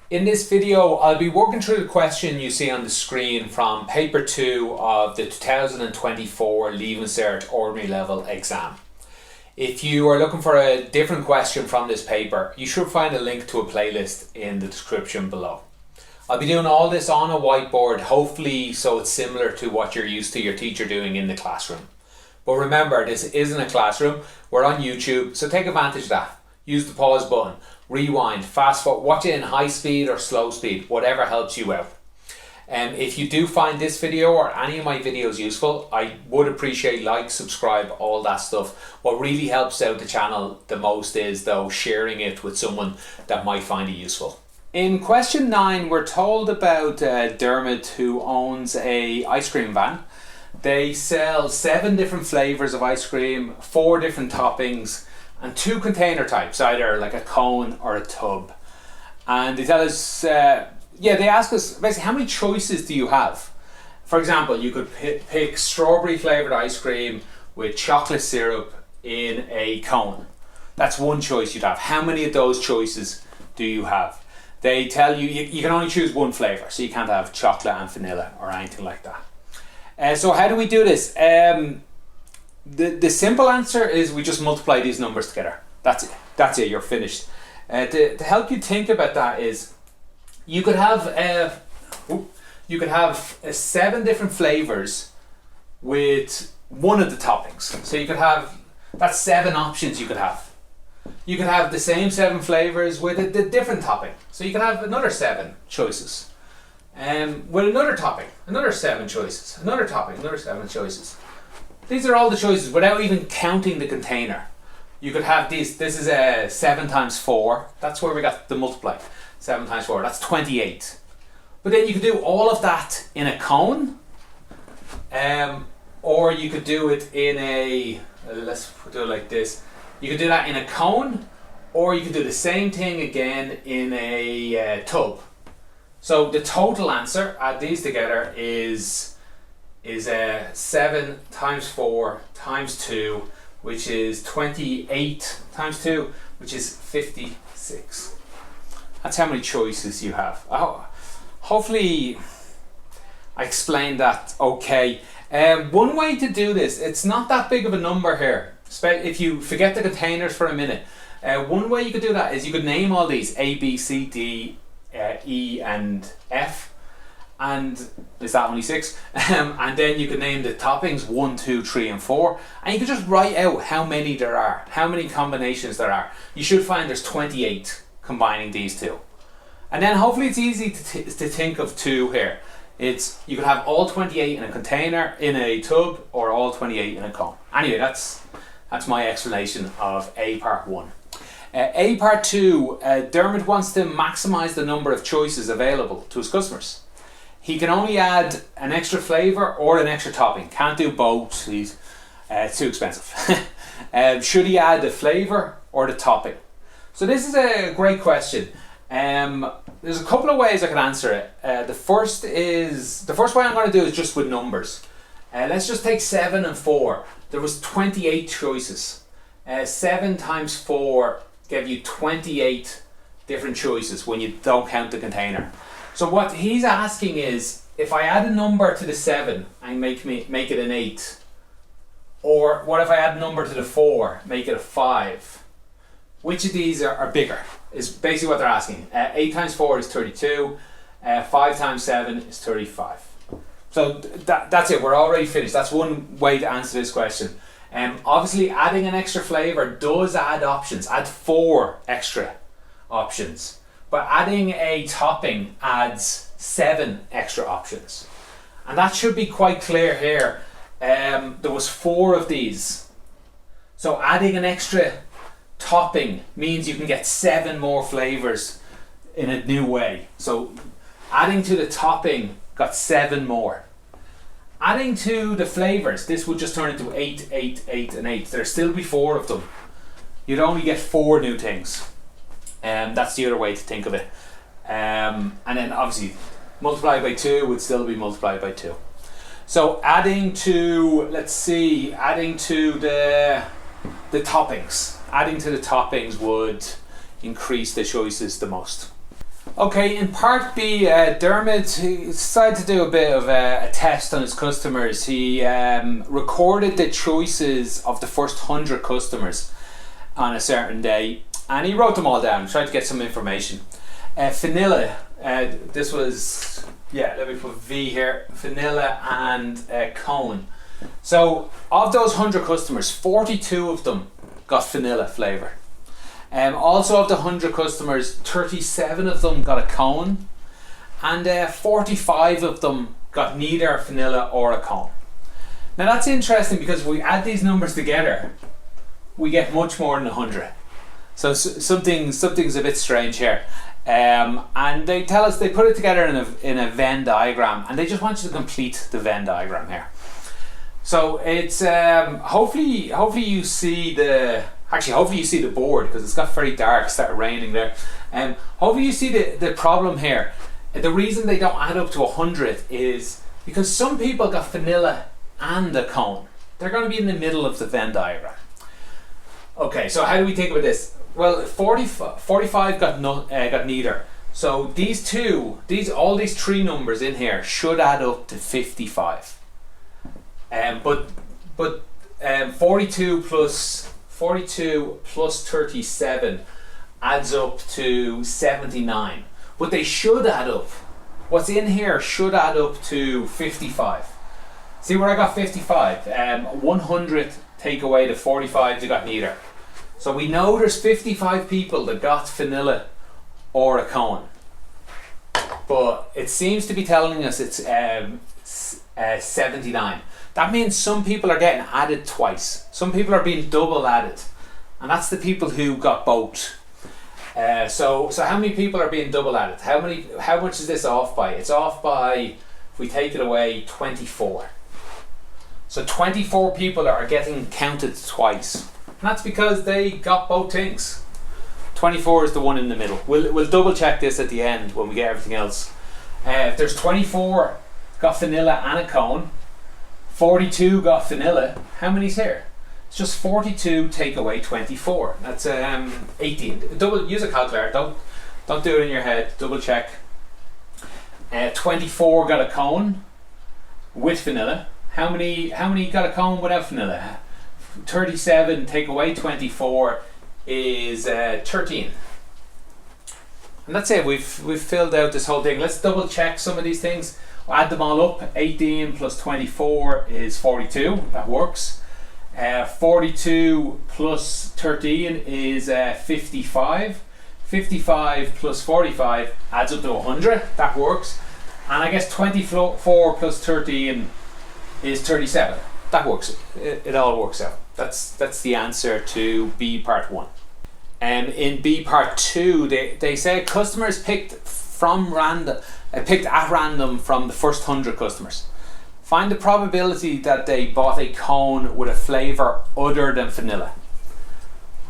In this video, I'll be working through the question you see on the screen from paper 2 of the 2024 Leaving Cert Ordinary Level exam. If you are looking for a different question from this paper, you should find a link to a playlist in the description below. I'll be doing all this on a whiteboard, hopefully so it's similar to what you're used to your teacher doing in the classroom. But remember, this isn't a classroom, we're on YouTube, so take advantage of that. Use the pause button, rewind, fast forward, watch it in high speed or slow speed, whatever helps you out. If you do find this video or any of my videos useful, I would appreciate like, subscribe, all that stuff. What really helps out the channel the most is though sharing it with someone that might find it useful. In question 9, we're told about Dermot, who owns a ice cream van. They sell 7 different flavors of ice cream, 4 different toppings, and 2 container types, either like a cone or a tub. And they tell us, they ask us basically how many choices do you have? For example, you could pick strawberry flavoured ice cream with chocolate syrup in a cone. That's one choice you'd have. How many of those choices do you have? They tell you you can only choose one flavour, so you can't have chocolate and vanilla or anything like that. So how do we do this? The simple answer is we just multiply these numbers together. That's it, you're finished. To help you think about that is you could have 7 different flavors with one of the toppings. So you could have, that's 7 options you could have. You could have the same 7 flavors with a different topping. So you could have another 7 choices. With another topping, another 7 choices, another topping, another 7 choices. These are all the choices without even counting the container. You could have these. This is a 7 times 4. That's where we got the multiply. 7 times 4. That's 28. But then you could do all of that in a cone, or you could do it in a. Let's do it like this. You could do that in a cone, or you could do the same thing again in a tub. So the total answer, add these together, is 7 times 4 times 2, which is 28 times 2, which is 56. That's how many choices you have. Hopefully I explained that okay. One way to do this, it's not that big of a number here, if you forget the containers for a minute. One way you could do that is you could name all these A, B, C, D, E and F. And is that only 6? And then you could name the toppings 1, 2, 3 and 4, and you could just write out how many there are, how many combinations there are. You should find there's 28 combining these two. And then hopefully it's easy to think of 2 here. You could have all 28 in a container, in a tub, or all 28 in a cone. Anyway, that's my explanation of A part 1. A part 2, Dermot wants to maximize the number of choices available to his customers. He can only add an extra flavour or an extra topping. Can't do both. It's too expensive. Should he add the flavour or the topping? So this is a great question. There's a couple of ways I could answer it. The first way I'm going to do is just with numbers. Let's just take 7 and 4. There was 28 choices. 7 times 4 gave you 28 different choices when you don't count the container. So what he's asking is, if I add a number to the 7 and make it an 8, or what if I add a number to the 4, make it a 5? Which of these are bigger? Is basically what they're asking. 8 times 4 is 32, 5 times 7 is 35. So that's it, we're already finished. That's one way to answer this question. Obviously adding an extra flavour does add options, add 4 extra options. But adding a topping adds 7 extra options. And that should be quite clear here. There was 4 of these. So adding an extra topping means you can get 7 more flavours in a new way. So adding to the topping got 7 more. Adding to the flavours, this would just turn into 8, 8, 8 and 8. There'd still be 4 of them. You'd only get 4 new things. That's the other way to think of it. And then obviously multiplied by 2 would still be multiplied by 2. So adding to, adding to the toppings. Adding to the toppings would increase the choices the most. Okay, in part B, Dermot he decided to do a bit of a test on his customers. He recorded the choices of the first 100 customers on a certain day, and he wrote them all down, tried to get some information. Vanilla, this was, let me put V here, vanilla and cone. So of those 100 customers, 42 of them got vanilla flavour. Also of the 100 customers, 37 of them got a cone, and 45 of them got neither vanilla or a cone. Now that's interesting because if we add these numbers together, we get much more than 100. So something's a bit strange here. And they tell us they put it together in a Venn diagram, and they just want you to complete the Venn diagram here. So it's hopefully you see the board, because it's got very dark, it started raining there. Hopefully you see the problem here. The reason they don't add up to 100 is because some people got vanilla and a cone. They're going to be in the middle of the Venn diagram. Okay, so how do we think about this? Well, 45 got neither. So all these three numbers in here should add up to 55. But 42 plus 37 adds up to 79. But they should add up. What's in here should add up to 55. See where I got 55? 100 take away the 45 they got neither. So we know there's 55 people that got vanilla or a cone. But it seems to be telling us it's 79. That means some people are getting added twice. Some people are being double added. And that's the people who got both. So how many people are being double added? How much is this off by? It's off by, if we take it away, 24. So 24 people are getting counted twice. And that's because they got both things. 24 is the one in the middle. We'll double check this at the end when we get everything else. If there's 24 got vanilla and a cone, 42 got vanilla, how many's here? It's just 42 take away 24. That's 18. Use a calculator. Don't do it in your head. Double check. 24 got a cone with vanilla. How many got a cone without vanilla? 37 take away 24 is 13. And that's it. We've filled out this whole thing. Let's double check some of these things. We'll add them all up. 18 plus 24 is 42. That works. 42 plus 13 is 55. 55 plus 45 adds up to 100. That works. And I guess 24 plus 13 is 37. That works. It all works out. That's the answer to B part 1. In B part 2, they say customers picked at random from the first 100 customers. Find the probability that they bought a cone with a flavour other than vanilla.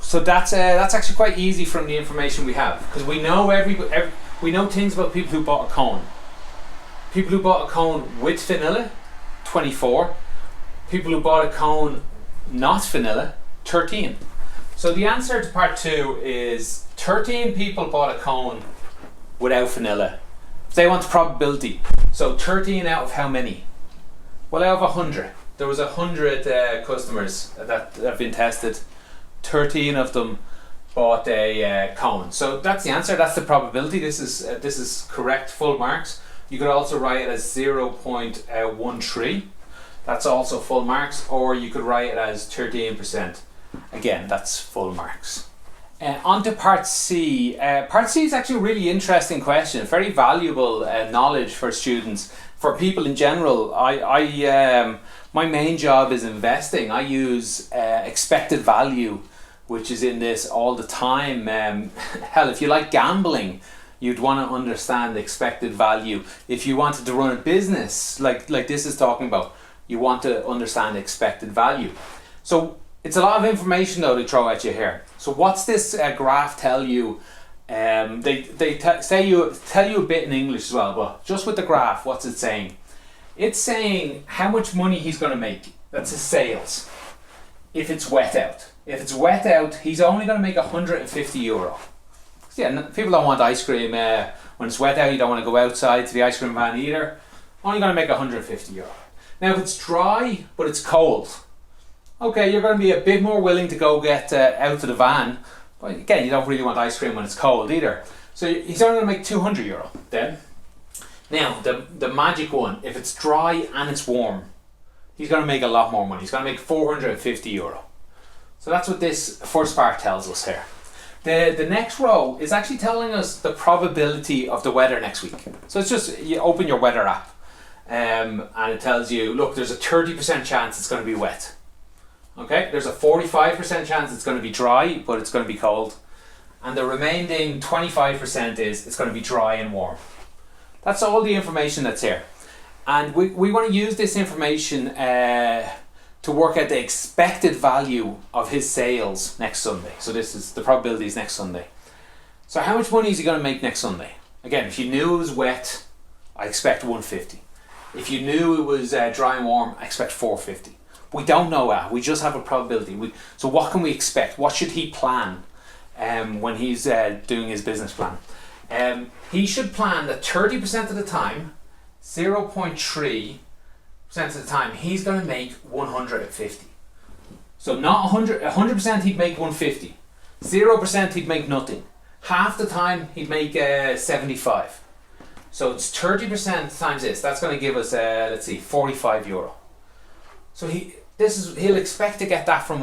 So that's actually quite easy from the information we have, because we know we know things about people who bought a cone. People who bought a cone with vanilla, 24. People who bought a cone not vanilla, 13. So the answer to part 2 is 13 people bought a cone without vanilla. If they want the probability, so 13 out of how many? Well, out of 100. There was 100 customers that have been tested. 13 of them bought a cone. So that's the answer. That's the probability. This is correct. Full marks. You could also write it as 0.13. That's also full marks. Or you could write it as 13%. Again, that's full marks. On to part C. Part C is actually a really interesting question. Very valuable knowledge for students. For people in general, my main job is investing. I use expected value, which is in this all the time. Hell, if you like gambling, you'd want to understand expected value. If you wanted to run a business, like this is talking about, you want to understand expected value. So it's a lot of information though they throw at you here. So what's this graph tell you? They tell you a bit in English as well, but just with the graph, what's it saying? It's saying how much money he's going to make. That's his sales. If it's wet out. If it's wet out, he's only going to make €150. Yeah, people don't want ice cream When it's wet out, you don't want to go outside to the ice cream van either. Only going to make €150. Now if it's dry but it's cold, okay, you're going to be a bit more willing to go get out to the van. But again, you don't really want ice cream when it's cold either. So he's only going to make €200 then. Now the magic one, if it's dry and it's warm, he's going to make a lot more money. He's going to make €450. So that's what this first part tells us here. The next row is actually telling us the probability of the weather next week. So it's just, you open your weather app and it tells you, look, there's a 30% chance it's going to be wet. Okay, there's a 45% chance it's going to be dry, but it's going to be cold. And the remaining 25% is it's going to be dry and warm. That's all the information that's here. And we want to use this information to work out the expected value of his sales next Sunday. So this is the probabilities next Sunday. So how much money is he going to make next Sunday? Again, if you knew it was wet, I expect 150. If you knew it was dry and warm, I expect 450. We don't know that. We just have a probability. So what can we expect? What should he plan when he's doing his business plan? He should plan that 30% of the time, 0.3% of the time, he's going to make 150. So not 100% he'd make 150. 0% he'd make nothing. Half the time he'd make 75. So it's 30% times this. That's going to give us, let's see, €45. So he'll expect to get that from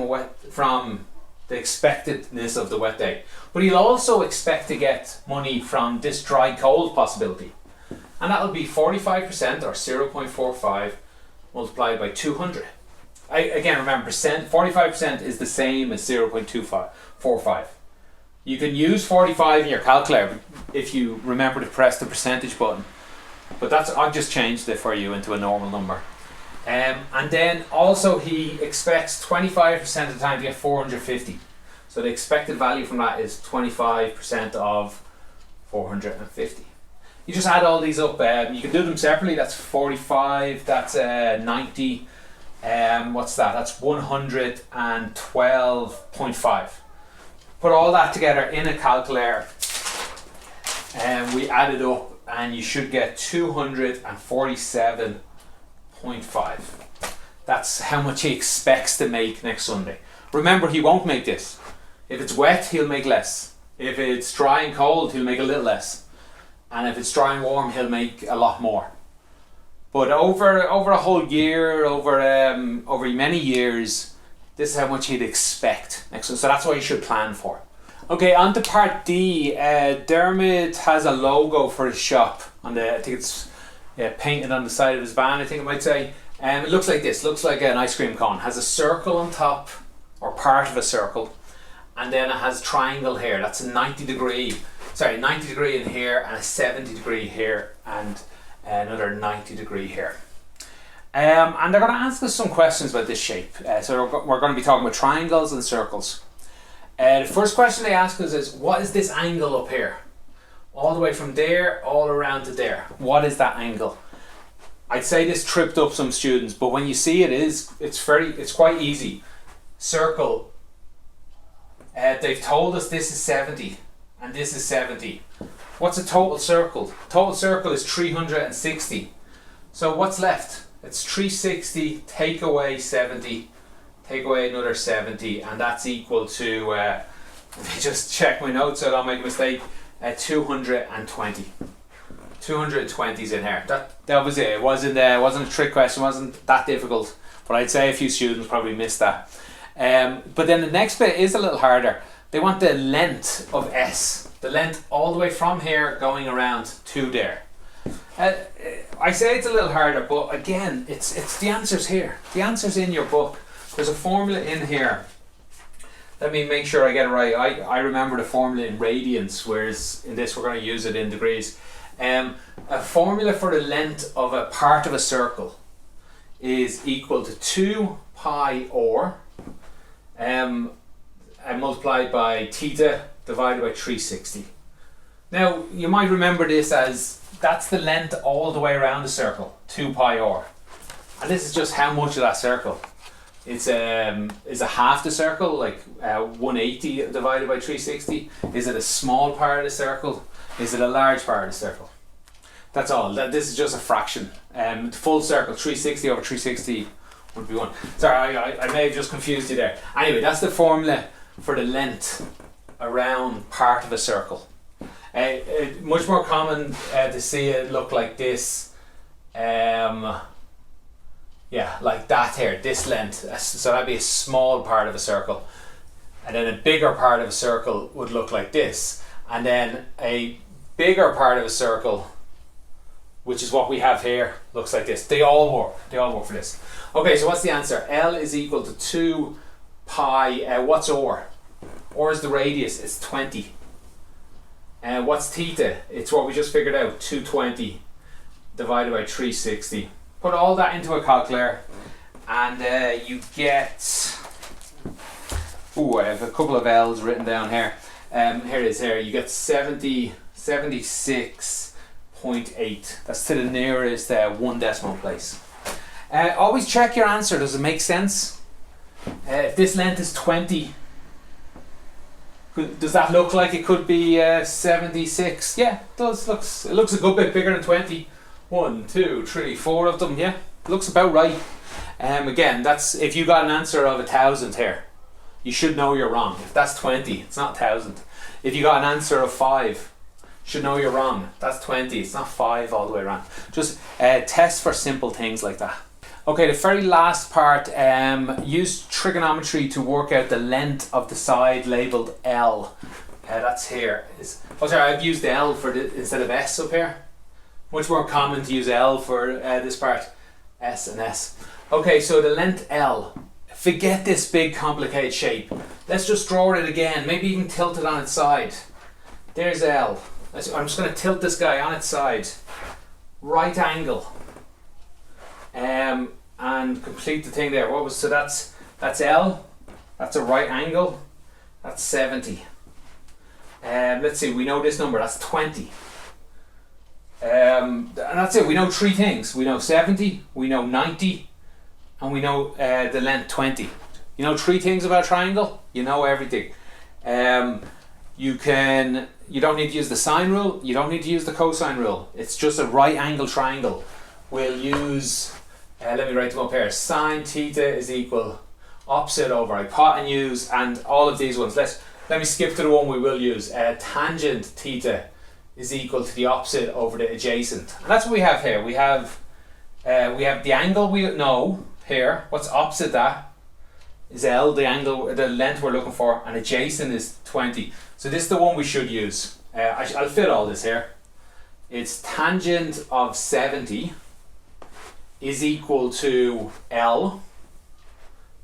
the expectedness of the wet day. But he'll also expect to get money from this dry cold possibility. And that'll be 45% or 0.45 multiplied by 200. Again, remember, 45% is the same as 0.245. You can use 45 in your calculator if you remember to press the percentage button. But I've just changed it for you into a normal number. And then also he expects 25% of the time to get 450. So the expected value from that is 25% of 450. You just add all these up. You can do them separately. That's 45, that's 90. What's that? That's 112.5. Put all that together in a calculator and we add it up and you should get 247.5. That's how much he expects to make next Sunday. Remember, he won't make this. If it's wet, he'll make less. If it's dry and cold, he'll make a little less. And if it's dry and warm, he'll make a lot more. But over a whole year, over many years, this is how much he'd expect next Sunday. So that's what you should plan for. Okay, on to part D. Dermot has a logo for his shop. I think it's painted on the side of his van, I think it might say. It looks like this. Looks like an ice cream cone. Has a circle on top, or part of a circle. And then it has a triangle here. That's a 90 degree in here, and a 70 degree here, and another 90 degree here. And they're going to ask us some questions about this shape. So we're going to be talking about triangles and circles. The first question they ask us is, what is this angle up here? All the way from there, all around to there. What is that angle? I'd say this tripped up some students, but when you see it's quite easy. Circle. They've told us this is 70 and this is 70. What's a total circle? Total circle is 360. So what's left? It's 360, take away 70, take away another 70, and that's equal to, let me just check my notes so I don't make a mistake, 220. 220 is in here. That was it. It wasn't a trick question, it wasn't that difficult, but I'd say a few students probably missed that. But then the next bit is a little harder. They want the length of S, the length all the way from here going around to there. I say it's a little harder, but again, it's the answers here. The answer's in your book. There's a formula in here. Let me make sure I get it right. I remember the formula in radians, whereas in this we're going to use it in degrees. A formula for the length of a part of a circle is equal to 2 pi r multiplied by theta divided by 360. Now you might remember this as that's the length all the way around the circle, 2 pi r. And this is just how much of that circle. Is a half the circle, like 180 divided by 360? Is it a small part of the circle? Is it a large part of the circle? That's all. This is just a fraction. The full circle, 360 over 360 would be 1. Sorry, I may have just confused you there. Anyway, that's the formula for the length around part of a circle. Much more common to see it look like this. Yeah, like that here, this length. So that'd be a small part of a circle. And then a bigger part of a circle would look like this. And then a bigger part of a circle, which is what we have here, looks like this. They all work. They all work for this. Okay, so what's the answer? L is equal to 2 pi. What's R? R is the radius. It's 20. What's theta? It's what we just figured out. 220 divided by 360. Put all that into a calculator, and you get. Ooh, I have a couple of L's written down here. Here it is. Here you get 76.8. That's to the nearest 1 decimal place. Always check your answer. Does it make sense? If this length is 20, does that look like it could be 76? Yeah, it does. It looks a good bit bigger than 20. 1, 2, 3, 4 of them. Yeah, looks about right. Again, that's if you got an answer of 1,000 here, you should know you're wrong. If that's 20, it's not 1,000. If you got an answer of 5, you should know you're wrong. That's 20. It's not 5 all the way around. Just test for simple things like that. Okay, the very last part, use trigonometry to work out the length of the side labelled L. That's here. Sorry, I've used L for instead of S up here. Much more common to use L for this part, S and S. Okay, so the length L. Forget this big complicated shape. Let's just draw it again, maybe even tilt it on its side. There's L. I'm just going to tilt this guy on its side. Right angle. And complete the thing there. So that's L. That's a right angle. That's 70. Let's see, we know this number. That's 20. And that's it. We know 3 things. We know 70. We know 90. And we know the length 20. You know 3 things about a triangle? You know everything. You don't need to use the sine rule. You don't need to use the cosine rule. It's just a right angle triangle. We'll use, let me write them up here. Sine theta is equal opposite over hypotenuse, and all of these ones. Let me skip to the one we will use. Tangent theta is equal to the opposite over the adjacent. And that's what we have here. We have the angle we know here. What's opposite that is L, the angle, the length we're looking for, and adjacent is 20. So this is the one we should use. I'll fit all this here. It's tangent of 70 is equal to L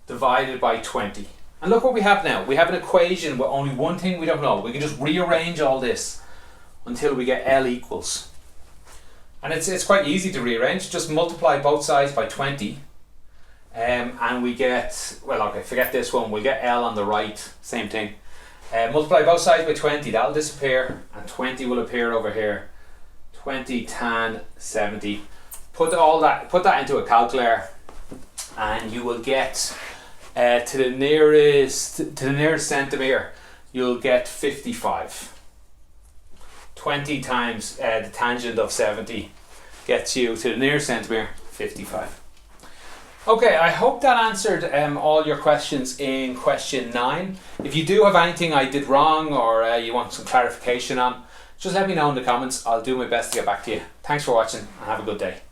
divided by 20. And look what we have now. We have an equation with only one thing we don't know. We can just rearrange all this until we get L equals. And it's quite easy to rearrange. Just multiply both sides by 20. And we get, well, okay, forget this one. We'll get L on the right, same thing. Multiply both sides by 20, that'll disappear, and 20 will appear over here. 20 tan 70. Put that into a calculator, and you will get to the nearest centimetre, you'll get 55. 20 times the tangent of 70 gets you to the nearest centimetre, 55. Okay, I hope that answered all your questions in question 9. If you do have anything I did wrong, or you want some clarification on, just let me know in the comments. I'll do my best to get back to you. Thanks for watching, and have a good day.